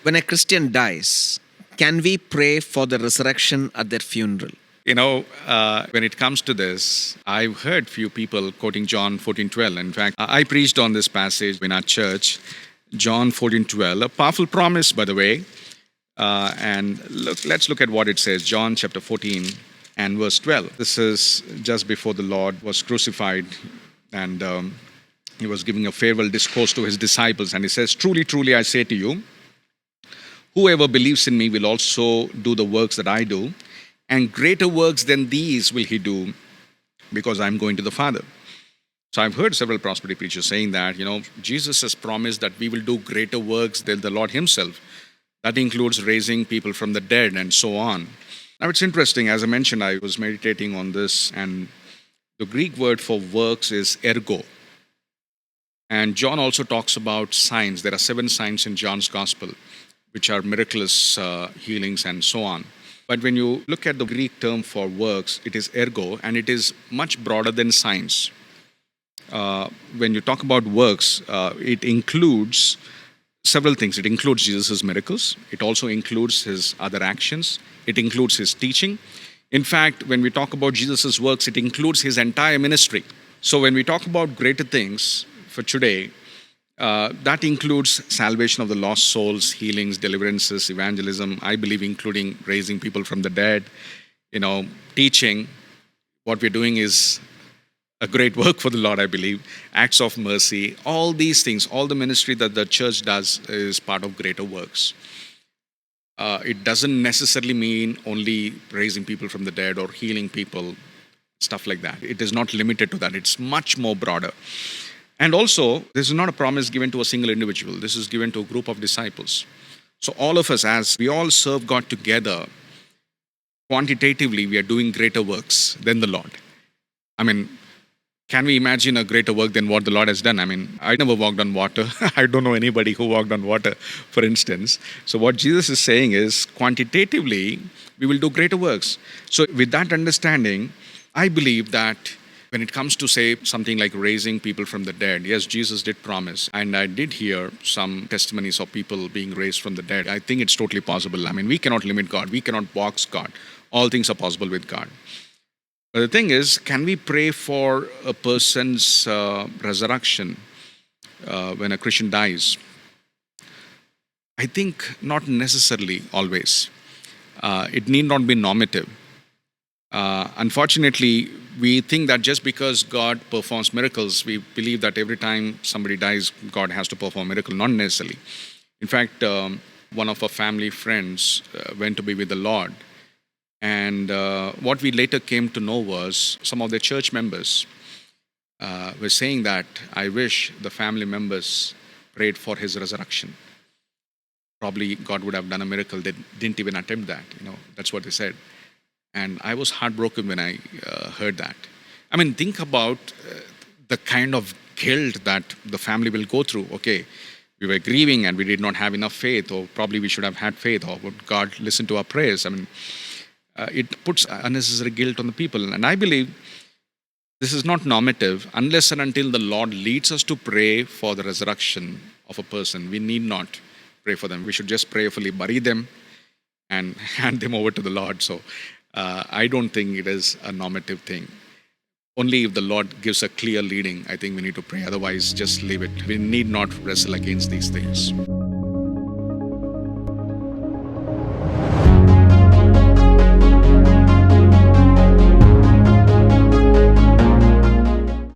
When a Christian dies, can we pray for the resurrection at their funeral? When it comes to this, I've heard few people quoting John 14:12. In fact, I preached on this passage in our church, John 14:12, a powerful promise, by the way. Let's look at what it says, John chapter 14 and verse 12. This is just before the Lord was crucified, and he was giving a farewell discourse to his disciples. And he says, "Truly, truly, I say to you, whoever believes in me will also do the works that I do, and greater works than these will he do, because I'm going to the Father." So I've heard several prosperity preachers saying that, Jesus has promised that we will do greater works than the Lord himself. That includes raising people from the dead and so on. Now it's interesting, as I mentioned, I was meditating on this, and the Greek word for works is ergo. And John also talks about signs. There are 7 signs in John's gospel, which are miraculous healings and so on. But when you look at the Greek term for works, it is ergo, and it is much broader than signs. When you talk about works, it includes several things. It includes Jesus' miracles. It also includes his other actions. It includes his teaching. In fact, when we talk about Jesus' works, it includes his entire ministry. So when we talk about greater things for today, that includes salvation of the lost souls, healings, deliverances, evangelism, I believe including raising people from the dead, teaching. What we're doing is a great work for the Lord, I believe. Acts of mercy, all these things, all the ministry that the church does is part of greater works. It doesn't necessarily mean only raising people from the dead or healing people, stuff like that. It is not limited to that. It's much more broader. And also, this is not a promise given to a single individual. This is given to a group of disciples. So all of us, as we all serve God together, quantitatively, we are doing greater works than the Lord. Can we imagine a greater work than what the Lord has done? I never walked on water. I don't know anybody who walked on water, for instance. So what Jesus is saying is, quantitatively, we will do greater works. So with that understanding, I believe that when it comes to, say, something like raising people from the dead, yes, Jesus did promise. And I did hear some testimonies of people being raised from the dead. I think it's totally possible. We cannot limit God. We cannot box God. All things are possible with God. But the thing is, can we pray for a person's resurrection when a Christian dies? I think not necessarily always. It need not be normative. Unfortunately, we think that just because God performs miracles, we believe that every time somebody dies, God has to perform a miracle. Not necessarily. In fact, one of our family friends went to be with the Lord. And what we later came to know was some of the church members were saying that, I wish the family members prayed for his resurrection. Probably God would have done a miracle. They didn't even attempt that. That's what they said. And I was heartbroken when I heard that. Think about the kind of guilt that the family will go through. Okay, we were grieving and we did not have enough faith, or probably we should have had faith, or would God listen to our prayers? It puts unnecessary guilt on the people. And I believe this is not normative. Unless and until the Lord leads us to pray for the resurrection of a person, we need not pray for them. We should just prayerfully bury them and hand them over to the Lord. So I don't think it is a normative thing. Only if the Lord gives a clear leading, I think we need to pray. Otherwise, just leave it. We need not wrestle against these things.